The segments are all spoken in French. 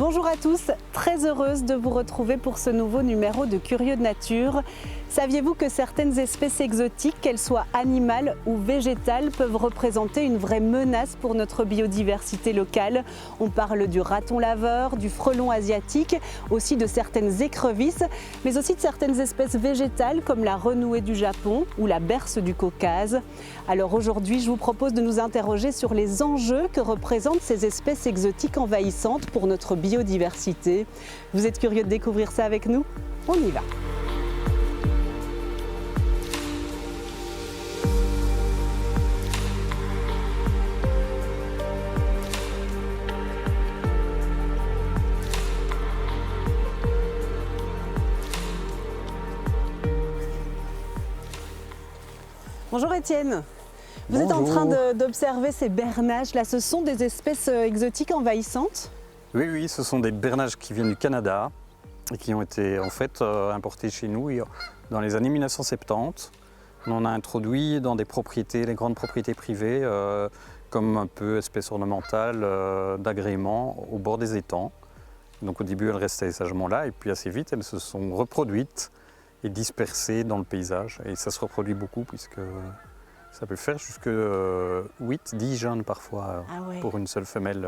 Bonjour à tous, très heureuse de vous retrouver pour ce nouveau numéro de Curieux de Nature. Saviez-vous que certaines espèces exotiques, qu'elles soient animales ou végétales, peuvent représenter une vraie menace pour notre biodiversité locale? On parle du raton laveur, du frelon asiatique, aussi de certaines écrevisses, mais aussi de certaines espèces végétales comme la renouée du Japon ou la berce du Caucase. Alors aujourd'hui, je vous propose de nous interroger sur les enjeux que représentent ces espèces exotiques envahissantes pour notre biodiversité. Vous êtes curieux de découvrir ça avec nous? On y va! Bonjour Étienne, vous êtes en train d'observer ces bernaches là, ce sont des espèces exotiques envahissantes? Oui, ce sont des bernaches qui viennent du Canada et qui ont été en fait importés chez nous dans les années 1970. On en a introduit dans des propriétés, les grandes propriétés privées, comme un peu espèces ornementales d'agrément au bord des étangs. Donc au début elles restaient sagement là et puis assez vite elles se sont reproduites et dispersées dans le paysage. Et ça se reproduit beaucoup puisque ça peut faire jusque 8-10 jeunes parfois pour une seule femelle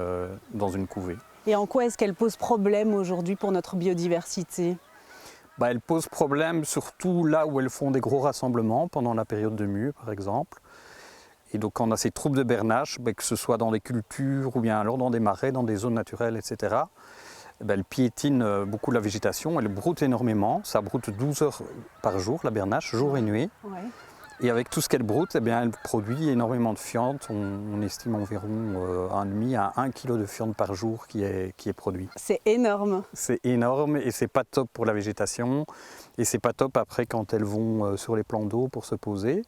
dans une couvée. Et en quoi est-ce qu'elle pose problème aujourd'hui pour notre biodiversité? Elle pose problème surtout là où elles font des gros rassemblements, pendant la période de mue par exemple. Et donc quand on a ces troupes de bernaches, que ce soit dans des cultures ou bien alors dans des marais, dans des zones naturelles, etc., elle piétine beaucoup la végétation, elle broute énormément, ça broute 12 heures par jour, la bernache, jour et nuit. Ouais. Et avec tout ce qu'elle broute, elle produit énormément de fientes, on estime environ 1,5 à 1 kg de fientes par jour qui est produit. C'est énorme. C'est énorme et c'est pas top pour la végétation et c'est pas top après quand elles vont sur les plans d'eau pour se poser.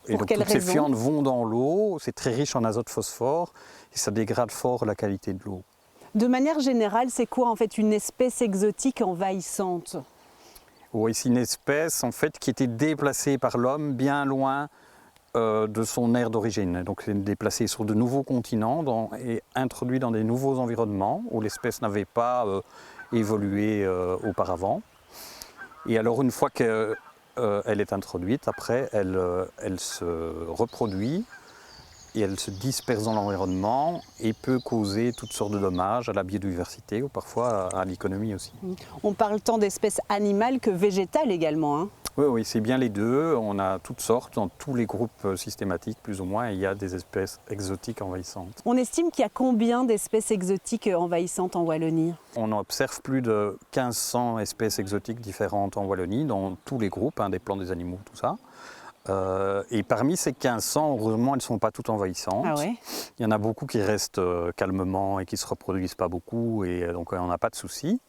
Et donc toutes ces fientes vont dans l'eau, c'est très riche en azote phosphore et ça dégrade fort la qualité de l'eau. De manière générale, c'est quoi en fait une espèce exotique envahissante? Oui, c'est une espèce en fait qui était déplacée par l'homme bien loin de son aire d'origine. Donc c'est déplacée sur de nouveaux continents et introduite dans des nouveaux environnements où l'espèce n'avait pas évolué auparavant. Et alors une fois qu'elle est introduite, après elle se reproduit et elle se disperse dans l'environnement et peut causer toutes sortes de dommages à la biodiversité ou parfois à l'économie aussi. On parle tant d'espèces animales que végétales également, hein? Oui, c'est bien les deux. On a toutes sortes, dans tous les groupes systématiques plus ou moins, il y a des espèces exotiques envahissantes. On estime qu'il y a combien d'espèces exotiques envahissantes en Wallonie? On observe plus de 1500 espèces exotiques différentes en Wallonie, dans tous les groupes, des plantes, des animaux, tout ça. Et parmi ces 1500, heureusement, elles ne sont pas toutes envahissantes. Ah ouais. Il y en a beaucoup qui restent calmement et qui ne se reproduisent pas beaucoup, et donc on n'a pas de souci.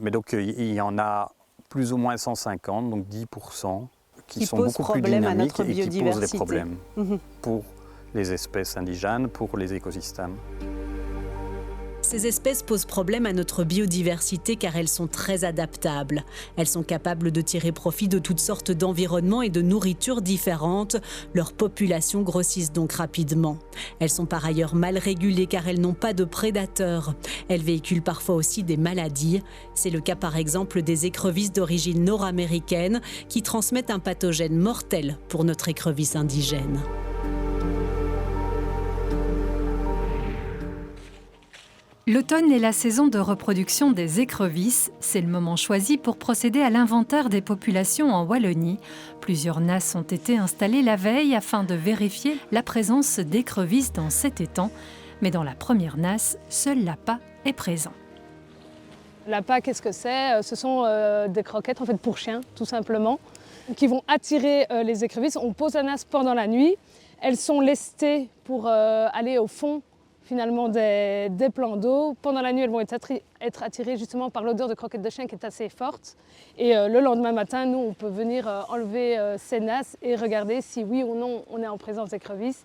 Mais donc il y en a plus ou moins 150, donc 10%, qui sont beaucoup plus dynamiques et qui posent des problèmes pour les espèces indigènes, pour les écosystèmes. Ces espèces posent problème à notre biodiversité car elles sont très adaptables. Elles sont capables de tirer profit de toutes sortes d'environnements et de nourritures différentes. Leurs populations grossissent donc rapidement. Elles sont par ailleurs mal régulées car elles n'ont pas de prédateurs. Elles véhiculent parfois aussi des maladies. C'est le cas par exemple des écrevisses d'origine nord-américaine qui transmettent un pathogène mortel pour notre écrevisse indigène. L'automne est la saison de reproduction des écrevisses. C'est le moment choisi pour procéder à l'inventaire des populations en Wallonie. Plusieurs nasses ont été installées la veille afin de vérifier la présence d'écrevisses dans cet étang. Mais dans la première nasse, seul l'appât est présent. L'appât, qu'est-ce que c'est? Ce sont des croquettes en fait, pour chiens, tout simplement, qui vont attirer les écrevisses. On pose la nasse pendant la nuit. Elles sont lestées pour aller au fond finalement des plans d'eau. Pendant la nuit, elles vont être attirées justement par l'odeur de croquettes de chien qui est assez forte. Et le lendemain matin, nous, on peut venir enlever ces nasses et regarder si oui ou non on est en présence d'écrevisses,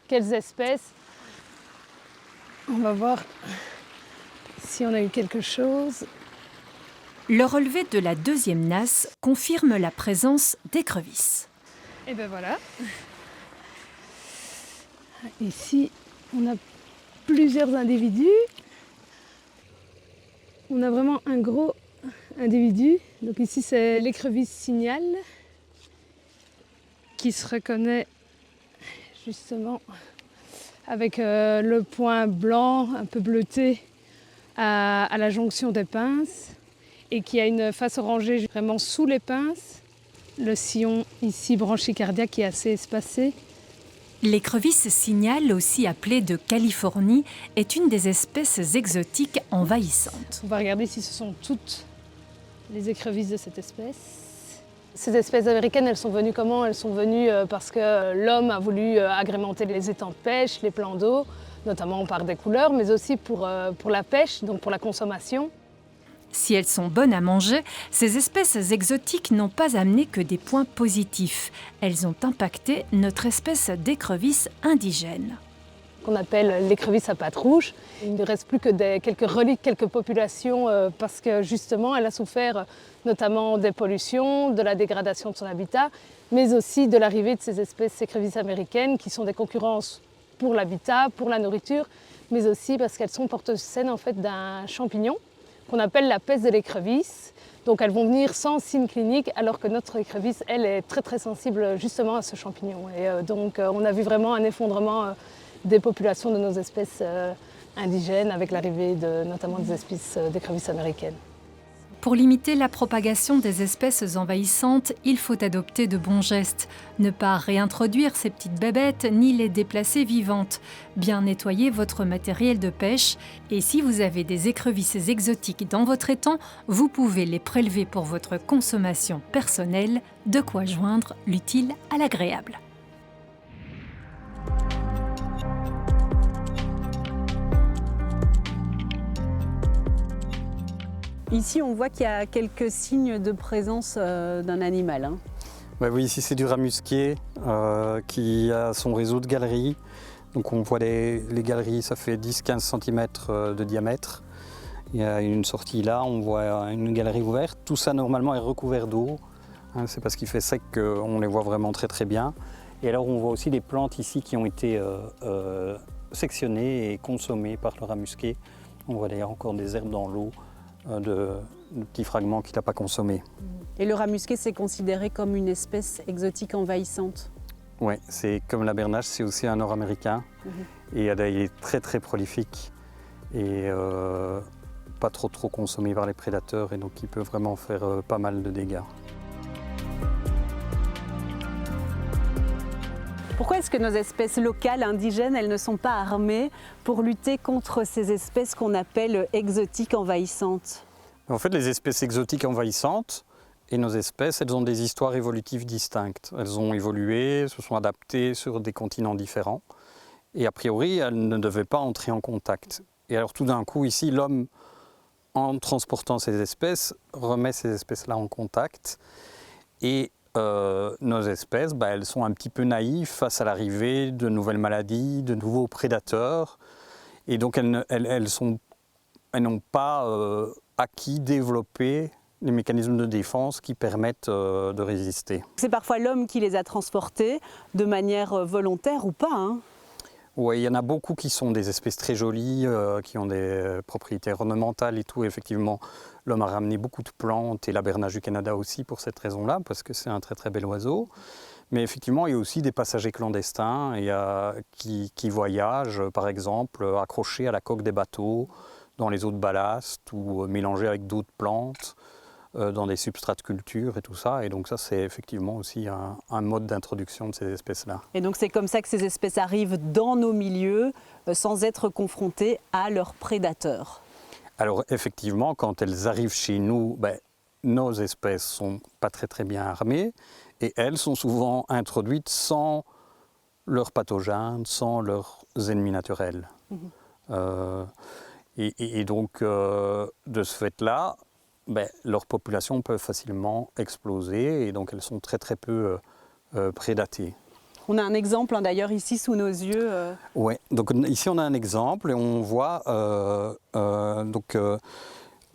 quelles espèces. On va voir si on a eu quelque chose. Le relevé de la deuxième nasse confirme la présence d'écrevisses. Et ben voilà. Ici, on a plusieurs individus. On a vraiment un gros individu. Donc ici, c'est l'écrevisse signal qui se reconnaît justement avec le point blanc, un peu bleuté, à la jonction des pinces et qui a une face orangée vraiment sous les pinces. Le sillon ici branchicardiaque qui est assez espacé. L'écrevisse signal, aussi appelée de Californie, est une des espèces exotiques envahissantes. On va regarder si ce sont toutes les écrevisses de cette espèce. Ces espèces américaines, elles sont venues comment? Elles sont venues parce que l'homme a voulu agrémenter les étangs de pêche, les plans d'eau, notamment par des couleurs, mais aussi pour la pêche, donc pour la consommation. Si elles sont bonnes à manger, ces espèces exotiques n'ont pas amené que des points positifs. Elles ont impacté notre espèce d'écrevisse indigène. Qu'on appelle l'écrevisse à pattes rouges. Il ne reste plus que quelques reliques, quelques populations, parce que justement, elle a souffert notamment des pollutions, de la dégradation de son habitat, mais aussi de l'arrivée de ces espèces écrevisses américaines qui sont des concurrences pour l'habitat, pour la nourriture, mais aussi parce qu'elles sont porteuses saines en fait, d'un champignon qu'on appelle la peste de l'écrevisse. Donc elles vont venir sans signe clinique, alors que notre écrevisse, elle, est très très sensible justement à ce champignon. Et donc on a vu vraiment un effondrement des populations de nos espèces indigènes avec l'arrivée notamment des espèces d'écrevisses américaines. Pour limiter la propagation des espèces envahissantes, il faut adopter de bons gestes. Ne pas réintroduire ces petites bébêtes ni les déplacer vivantes. Bien nettoyer votre matériel de pêche. Et si vous avez des écrevisses exotiques dans votre étang, vous pouvez les prélever pour votre consommation personnelle. De quoi joindre l'utile à l'agréable. Ici, on voit qu'il y a quelques signes de présence d'un animal. Hein. Ouais, oui, ici c'est du rat musqué qui a son réseau de galeries. Donc on voit les galeries, ça fait 10-15 cm de diamètre. Il y a une sortie là, on voit une galerie ouverte. Tout ça normalement est recouvert d'eau. Hein, c'est parce qu'il fait sec qu'on les voit vraiment très très bien. Et alors on voit aussi des plantes ici qui ont été sectionnées et consommées par le rat musqué. On voit d'ailleurs encore des herbes dans l'eau. De petits fragments qu'il n'a pas consommés. Et le rat musqué, c'est considéré comme une espèce exotique envahissante? Oui, c'est comme la bernache, c'est aussi un nord-américain. Et il est très très prolifique et pas trop consommé par les prédateurs et donc il peut vraiment faire pas mal de dégâts. Pourquoi est-ce que nos espèces locales, indigènes, elles ne sont pas armées pour lutter contre ces espèces qu'on appelle exotiques envahissantes? En fait, les espèces exotiques envahissantes et nos espèces, elles ont des histoires évolutives distinctes. Elles ont évolué, se sont adaptées sur des continents différents. Et a priori, elles ne devaient pas entrer en contact. Et alors tout d'un coup, ici, l'homme, en transportant ces espèces, remet ces espèces-là en contact. Et nos espèces, elles sont un petit peu naïves face à l'arrivée de nouvelles maladies, de nouveaux prédateurs. Et donc elles n'ont pas acquis, développé les mécanismes de défense qui permettent de résister. C'est parfois l'homme qui les a transportés de manière volontaire ou pas, hein? Oui, il y en a beaucoup qui sont des espèces très jolies, qui ont des propriétés ornementales et tout. Effectivement, l'homme a ramené beaucoup de plantes et la bernache du Canada aussi pour cette raison-là, parce que c'est un très très bel oiseau. Mais effectivement, il y a aussi des passagers clandestins qui voyagent, par exemple, accrochés à la coque des bateaux, dans les eaux de ballast ou mélangés avec d'autres plantes, dans des substrats de culture et tout ça. Et donc ça, c'est effectivement aussi un mode d'introduction de ces espèces-là. Et donc c'est comme ça que ces espèces arrivent dans nos milieux sans être confrontées à leurs prédateurs. Alors effectivement, quand elles arrivent chez nous, nos espèces sont pas très très bien armées et elles sont souvent introduites sans leurs pathogènes, sans leurs ennemis naturels. Et donc de ce fait-là, leurs populations peuvent facilement exploser et donc elles sont très très peu prédatées. On a un exemple d'ailleurs ici sous nos yeux. Oui, donc ici on a un exemple et on voit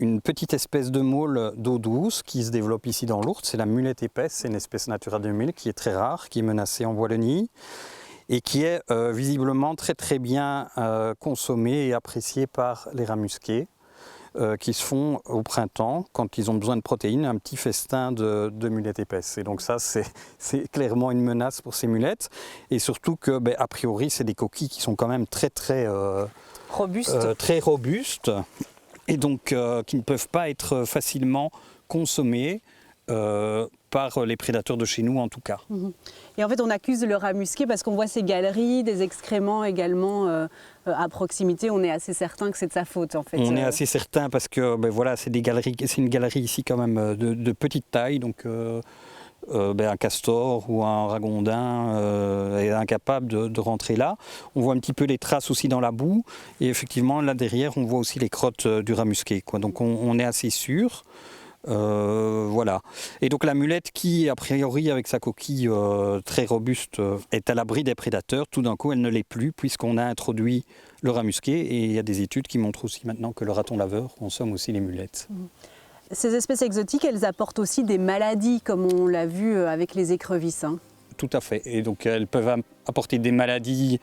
une petite espèce de mole d'eau douce qui se développe ici dans l'Ourthe. C'est la mulette épaisse, c'est une espèce Natura 2000 qui est très rare, qui est menacée en Wallonie et qui est visiblement très très bien consommée et appréciée par les rats musqués. qui se font au printemps quand ils ont besoin de protéines, un petit festin de mulettes épaisses. Et donc ça, c'est clairement une menace pour ces mulettes. Et surtout que, a priori, c'est des coquilles qui sont quand même très robustes et donc qui ne peuvent pas être facilement consommées par les prédateurs de chez nous en tout cas. Et en fait on accuse le rat musqué parce qu'on voit ces galeries, des excréments également à proximité, on est assez certain que c'est de sa faute en fait. On est assez certain parce que voilà, c'est une galerie ici quand même de petite taille, donc un castor ou un ragondin est incapable de rentrer là. On voit un petit peu les traces aussi dans la boue et effectivement là derrière on voit aussi les crottes du rat musqué, quoi. Donc on est assez sûr. Voilà. Et donc la mulette qui, a priori, avec sa coquille très robuste, est à l'abri des prédateurs, tout d'un coup elle ne l'est plus puisqu'on a introduit le rat musqué et il y a des études qui montrent aussi maintenant que le raton laveur consomme aussi les mulettes. Ces espèces exotiques, elles apportent aussi des maladies comme on l'a vu avec les écrevisses. Tout à fait. Et donc elles peuvent apporter des maladies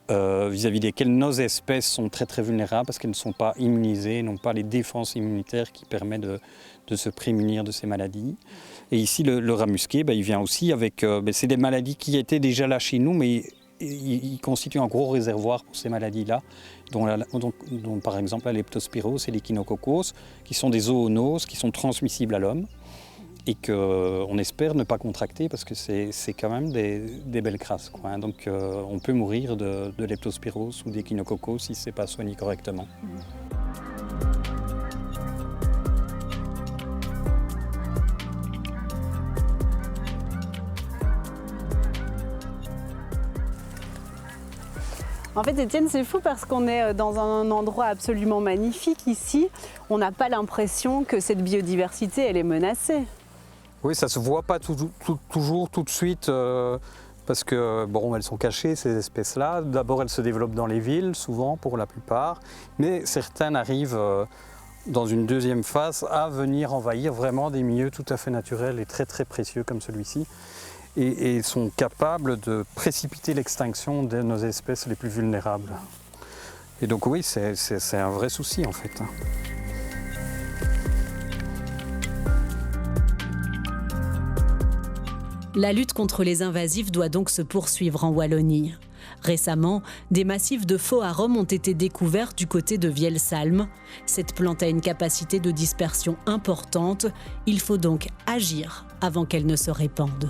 vis-à-vis desquelles nos espèces sont très vulnérables parce qu'elles ne sont pas immunisées, n'ont pas les défenses immunitaires qui permettent de se prémunir de ces maladies. Et ici, le rat musqué, il vient aussi avec... c'est des maladies qui étaient déjà là chez nous, mais il constitue un gros réservoir pour ces maladies-là, dont par exemple la leptospirose et l'échinococcus, qui sont des zoonoses qui sont transmissibles à l'homme et qu'on espère ne pas contracter parce que c'est quand même des belles crasses, quoi. Donc on peut mourir de leptospirose ou d'échinococcus si ce n'est pas soigné correctement. En fait, Étienne, c'est fou parce qu'on est dans un endroit absolument magnifique ici. On n'a pas l'impression que cette biodiversité, elle est menacée. Oui, ça ne se voit pas toujours tout de suite parce que, elles sont cachées, ces espèces-là. D'abord, elles se développent dans les villes, souvent, pour la plupart. Mais certaines arrivent dans une deuxième phase à venir envahir vraiment des milieux tout à fait naturels et très précieux comme celui-ci. Et sont capables de précipiter l'extinction de nos espèces les plus vulnérables. Et donc oui, c'est un vrai souci en fait. La lutte contre les invasifs doit donc se poursuivre en Wallonie. Récemment, des massifs de faux arômes ont été découverts du côté de Vielsalm. Cette plante a une capacité de dispersion importante. Il faut donc agir avant qu'elle ne se répande.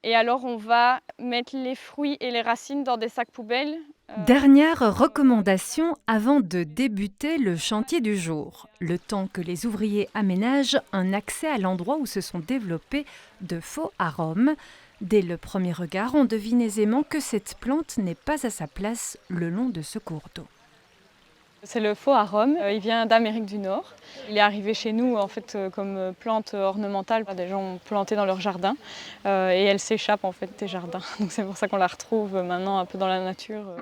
Et alors, on va mettre les fruits et les racines dans des sacs poubelles. Dernière recommandation avant de débuter le chantier du jour, le temps que les ouvriers aménagent un accès à l'endroit où se sont développés de faux arômes. Dès le premier regard, on devine aisément que cette plante n'est pas à sa place le long de ce cours d'eau. C'est le faux arôme, il vient d'Amérique du Nord. Il est arrivé chez nous en fait comme plante ornementale. Des gens ont planté dans leur jardin et elle s'échappe en fait des jardins. Donc c'est pour ça qu'on la retrouve maintenant un peu dans la nature.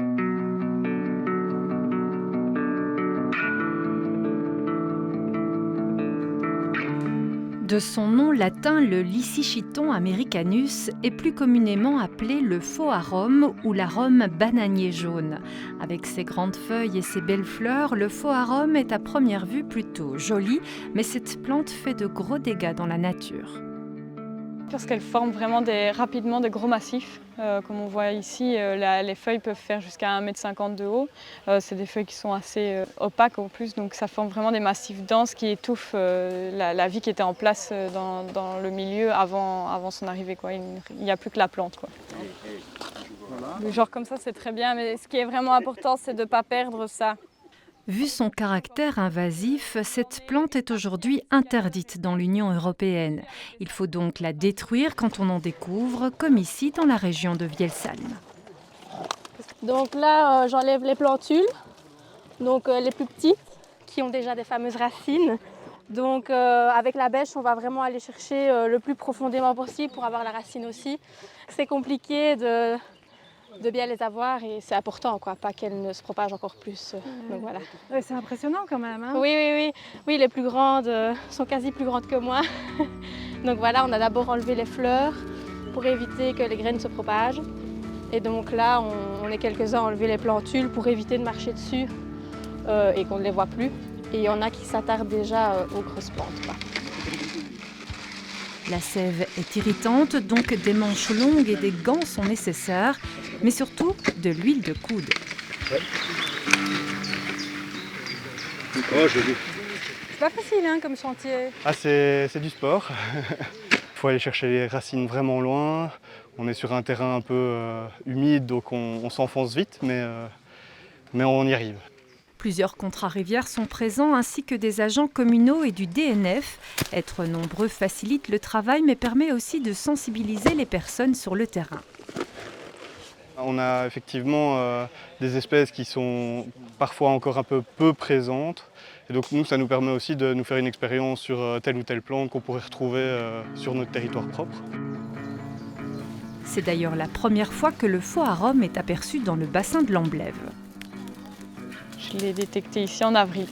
De son nom latin, le Lysichiton americanus est plus communément appelé le faux arôme ou l'arôme bananier jaune. Avec ses grandes feuilles et ses belles fleurs, le faux arôme est à première vue plutôt joli, mais cette plante fait de gros dégâts dans la nature. Parce qu'elle forme vraiment rapidement des gros massifs. Comme on voit ici, les feuilles peuvent faire jusqu'à 1,50 m de haut. C'est des feuilles qui sont assez opaques en plus, donc ça forme vraiment des massifs denses qui étouffent la vie qui était en place dans le milieu avant son arrivée, quoi. Il n'y a plus que la plante, quoi. Le genre comme ça, c'est très bien, mais ce qui est vraiment important, c'est de ne pas perdre ça. Vu son caractère invasif, cette plante est aujourd'hui interdite dans l'Union européenne. Il faut donc la détruire quand on en découvre, comme ici dans la région de Vielsalm. Donc là, j'enlève les plantules, donc les plus petites, qui ont déjà des fameuses racines. Donc avec la bêche, on va vraiment aller chercher le plus profondément possible pour avoir la racine aussi. C'est compliqué de bien les avoir et c'est important, quoi, pas qu'elles ne se propagent encore plus. Donc voilà. Ouais, c'est impressionnant quand même. Hein. Oui, les plus grandes sont quasi plus grandes que moi. Donc voilà, on a d'abord enlevé les fleurs pour éviter que les graines se propagent. Et donc là, on on est quelques-uns à enlever les plantules pour éviter de marcher dessus et qu'on ne les voit plus. Et il y en a qui s'attardent déjà aux grosses plantes, quoi. La sève est irritante, donc des manches longues et des gants sont nécessaires, mais surtout de l'huile de coude. Oh, joli. C'est pas facile hein, comme chantier. Ah, c'est du sport. Il faut aller chercher les racines vraiment loin. On est sur un terrain un peu humide, donc on s'enfonce vite, mais on y arrive. Plusieurs contrats rivières sont présents, ainsi que des agents communaux et du DNF. Être nombreux facilite le travail, mais permet aussi de sensibiliser les personnes sur le terrain. On a effectivement des espèces qui sont parfois encore un peu présentes. Et donc nous, ça nous permet aussi de nous faire une expérience sur telle ou telle plante qu'on pourrait retrouver sur notre territoire propre. C'est d'ailleurs la première fois que le faux arôme est aperçu dans le bassin de l'Amblève. Je l'ai détectée ici en avril.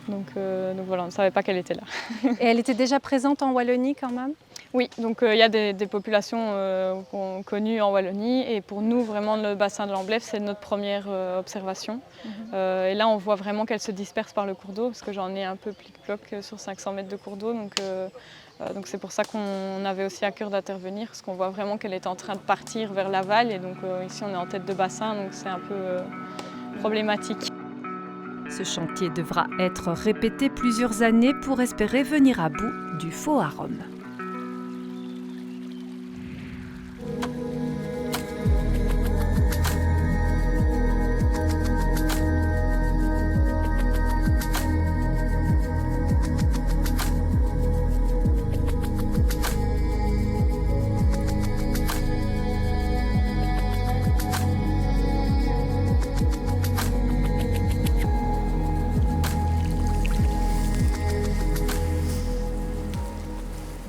Donc voilà, on ne savait pas qu'elle était là. Et elle était déjà présente en Wallonie quand même? Oui, donc il y a des populations connues en Wallonie et pour nous, vraiment, le bassin de l'Amblève, c'est notre première observation. Et là, on voit vraiment qu'elle se disperse par le cours d'eau parce que j'en ai un peu plic-ploc sur 500 mètres de cours d'eau. Donc c'est pour ça qu'on avait aussi à cœur d'intervenir parce qu'on voit vraiment qu'elle est en train de partir vers l'aval et donc ici, on est en tête de bassin, donc c'est un peu problématique. Ce chantier devra être répété plusieurs années pour espérer venir à bout du faux arôme.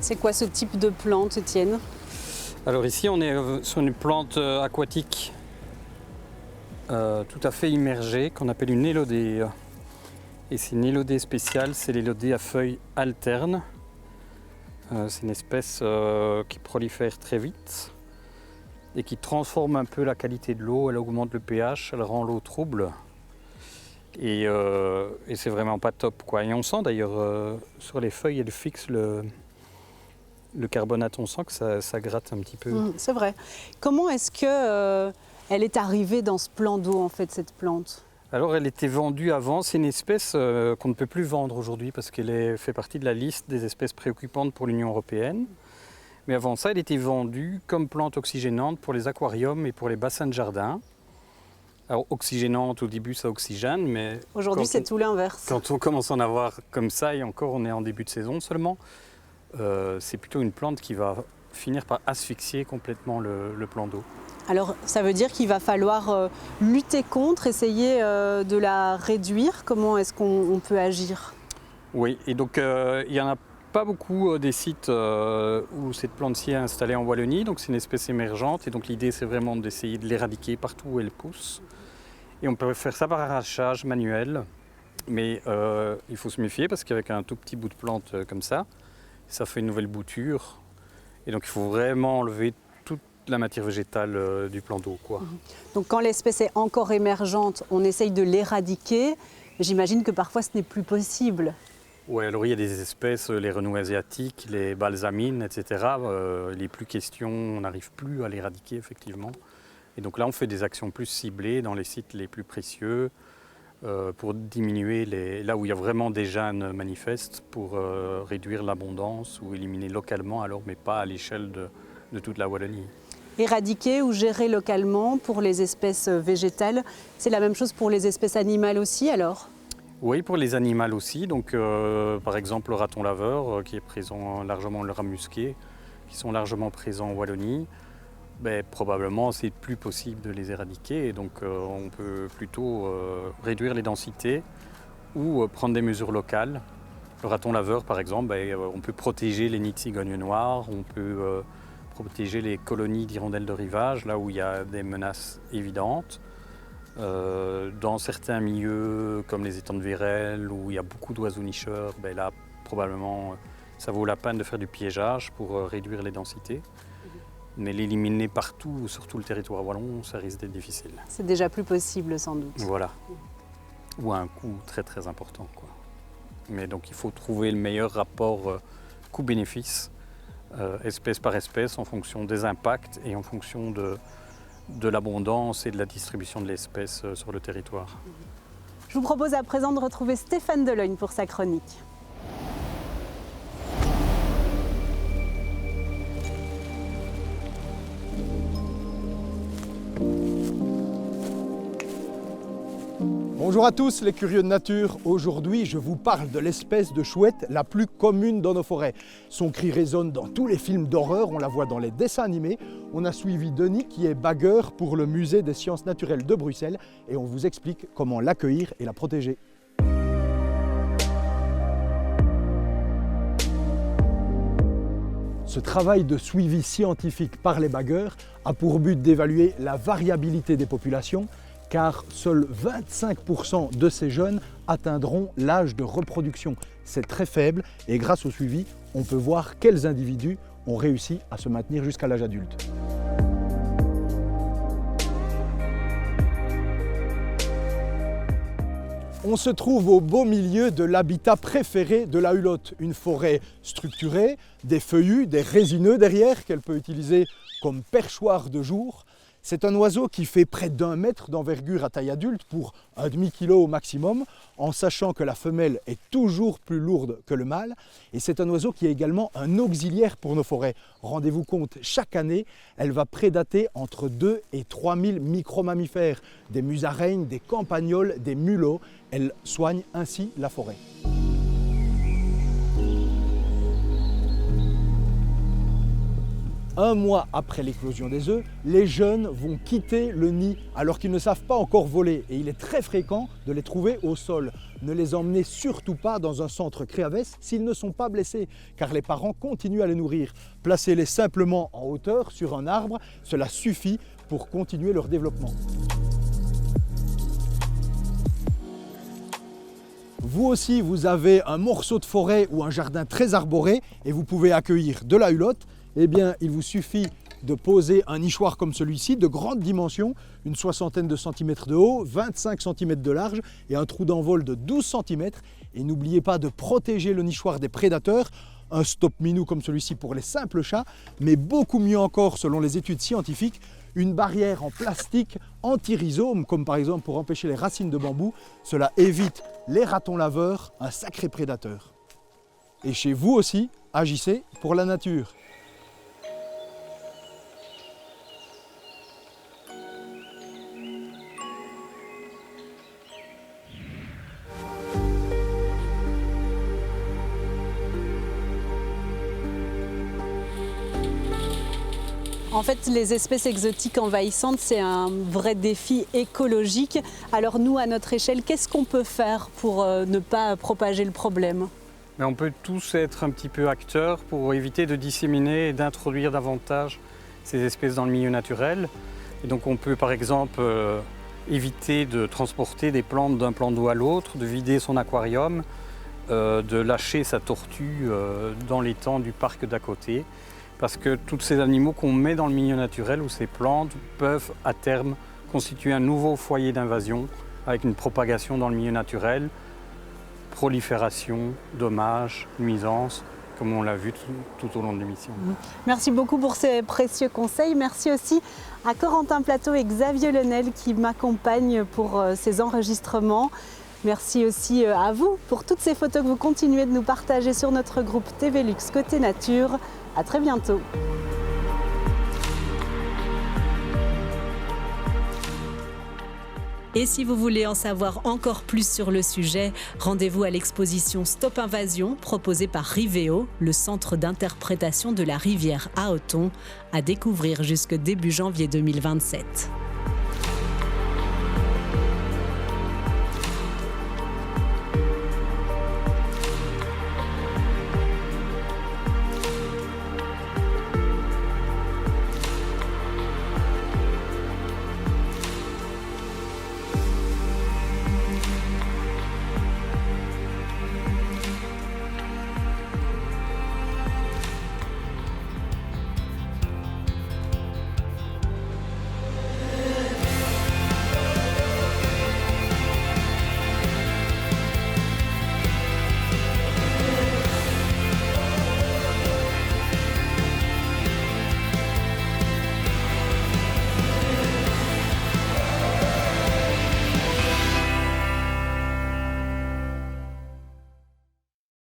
C'est quoi ce type de plante, Étienne? Alors ici, on est sur une plante aquatique tout à fait immergée qu'on appelle une élodée. Et c'est une élodée spéciale, c'est l'élodée à feuilles alternes. C'est une espèce qui prolifère très vite et qui transforme un peu la qualité de l'eau. Elle augmente le pH, elle rend l'eau trouble. Et c'est vraiment pas top, quoi. Et on sent d'ailleurs sur les feuilles, elle fixe le carbonate, on sent que ça gratte un petit peu. C'est vrai. Comment est-ce que elle est arrivée dans ce plan d'eau, en fait, cette plante? Alors, elle était vendue avant. C'est une espèce qu'on ne peut plus vendre aujourd'hui parce qu'elle fait partie de la liste des espèces préoccupantes pour l'Union européenne. Mais avant ça, elle était vendue comme plante oxygénante pour les aquariums et pour les bassins de jardin. Alors, oxygénante, au début, ça oxygène, mais... Aujourd'hui, c'est tout l'inverse. Quand on commence à en avoir comme ça, et encore, on est en début de saison seulement, c'est plutôt une plante qui va finir par asphyxier complètement le plan d'eau. Alors, ça veut dire qu'il va falloir lutter contre, essayer de la réduire. Comment est-ce qu'on peut agir? Oui, et donc il n'y en a pas beaucoup des sites où cette plante-ci est installée en Wallonie. Donc c'est une espèce émergente et donc l'idée c'est vraiment d'essayer de l'éradiquer partout où elle pousse. Et on peut faire ça par arrachage manuel, mais il faut se méfier parce qu'avec un tout petit bout de plante comme ça fait une nouvelle bouture. Et donc il faut vraiment enlever toute la matière végétale du plan d'eau, quoi. Donc quand l'espèce est encore émergente, on essaye de l'éradiquer. J'imagine que parfois ce n'est plus possible. Oui, alors il y a des espèces, les renouils asiatiques, les balsamines, etc. Il n'est plus question, on n'arrive plus à l'éradiquer effectivement. Et donc là on fait des actions plus ciblées dans les sites les plus précieux pour diminuer là où il y a vraiment des gènes manifestes, pour réduire l'abondance ou éliminer localement alors, mais pas à l'échelle de toute la Wallonie. Éradiquer ou gérer localement pour les espèces végétales, c'est la même chose pour les espèces animales aussi alors? Oui, pour les animaux aussi. Donc, par exemple, le raton laveur qui est présent largement, le rat musqué, qui sont largement présents en Wallonie, probablement c'est plus possible de les éradiquer. Et donc, on peut plutôt réduire les densités ou prendre des mesures locales. Le raton laveur, par exemple, on peut protéger les nids de cigognes noires, on peut protéger les colonies d'hirondelles de rivage, là où il y a des menaces évidentes. Dans certains milieux, comme les étangs de Vérel, où il y a beaucoup d'oiseaux nicheurs, là, probablement, ça vaut la peine de faire du piégeage pour réduire les densités. Mais l'éliminer partout, sur tout le territoire wallon, ça risque d'être difficile. C'est déjà plus possible sans doute. Voilà. Ou à un coût très très important, quoi. Mais donc il faut trouver le meilleur rapport coût-bénéfice, espèce par espèce, en fonction des impacts et en fonction de l'abondance et de la distribution de l'espèce sur le territoire. Je vous propose à présent de retrouver Stéphane Delogne pour sa chronique. Bonjour à tous les curieux de nature. Aujourd'hui, je vous parle de l'espèce de chouette la plus commune dans nos forêts. Son cri résonne dans tous les films d'horreur, on la voit dans les dessins animés. On a suivi Denis qui est bagueur pour le musée des sciences naturelles de Bruxelles et on vous explique comment l'accueillir et la protéger. Ce travail de suivi scientifique par les bagueurs a pour but d'évaluer la variabilité des populations, car seuls 25% de ces jeunes atteindront l'âge de reproduction. C'est très faible et grâce au suivi, on peut voir quels individus ont réussi à se maintenir jusqu'à l'âge adulte. On se trouve au beau milieu de l'habitat préféré de la hulotte, une forêt structurée, des feuillus, des résineux derrière qu'elle peut utiliser comme perchoir de jour. C'est un oiseau qui fait près d'1 mètre d'envergure à taille adulte pour un demi-kilo au maximum, en sachant que la femelle est toujours plus lourde que le mâle. Et c'est un oiseau qui est également un auxiliaire pour nos forêts. Rendez-vous compte, chaque année, elle va prédater entre 2 et 3 000 micro-mammifères, des musaraignes, des campagnols, des mulots. Elle soigne ainsi la forêt. Un mois après l'éclosion des œufs, les jeunes vont quitter le nid alors qu'ils ne savent pas encore voler et il est très fréquent de les trouver au sol. Ne les emmenez surtout pas dans un centre Créavès s'ils ne sont pas blessés car les parents continuent à les nourrir. Placez-les simplement en hauteur sur un arbre, cela suffit pour continuer leur développement. Vous aussi, vous avez un morceau de forêt ou un jardin très arboré et vous pouvez accueillir de la hulotte. Eh bien, il vous suffit de poser un nichoir comme celui-ci, de grande dimension, une 60aine de centimètres de haut, 25 cm de large et un trou d'envol de 12 cm. Et n'oubliez pas de protéger le nichoir des prédateurs, un stop-minou comme celui-ci pour les simples chats, mais beaucoup mieux encore selon les études scientifiques, une barrière en plastique anti-rhizome, comme par exemple pour empêcher les racines de bambou. Cela évite les ratons laveurs, un sacré prédateur. Et chez vous aussi, agissez pour la nature. En fait, les espèces exotiques envahissantes, c'est un vrai défi écologique. Alors nous, à notre échelle, qu'est-ce qu'on peut faire pour ne pas propager le problème ? Mais on peut tous être un petit peu acteurs pour éviter de disséminer et d'introduire davantage ces espèces dans le milieu naturel. Et donc on peut par exemple éviter de transporter des plantes d'un plan d'eau à l'autre, de vider son aquarium, de lâcher sa tortue dans l'étang du parc d'à côté. Parce que tous ces animaux qu'on met dans le milieu naturel ou ces plantes peuvent à terme constituer un nouveau foyer d'invasion avec une propagation dans le milieu naturel, prolifération, dommages, nuisances, comme on l'a vu tout au long de l'émission. Merci beaucoup pour ces précieux conseils. Merci aussi à Corentin Plateau et Xavier Lenel qui m'accompagnent pour ces enregistrements. Merci aussi à vous pour toutes ces photos que vous continuez de nous partager sur notre groupe TV Luxe Côté Nature. À très bientôt. Et si vous voulez en savoir encore plus sur le sujet, rendez-vous à l'exposition Stop Invasion proposée par Riveo, le centre d'interprétation de la rivière Aoton, à découvrir jusque début janvier 2027.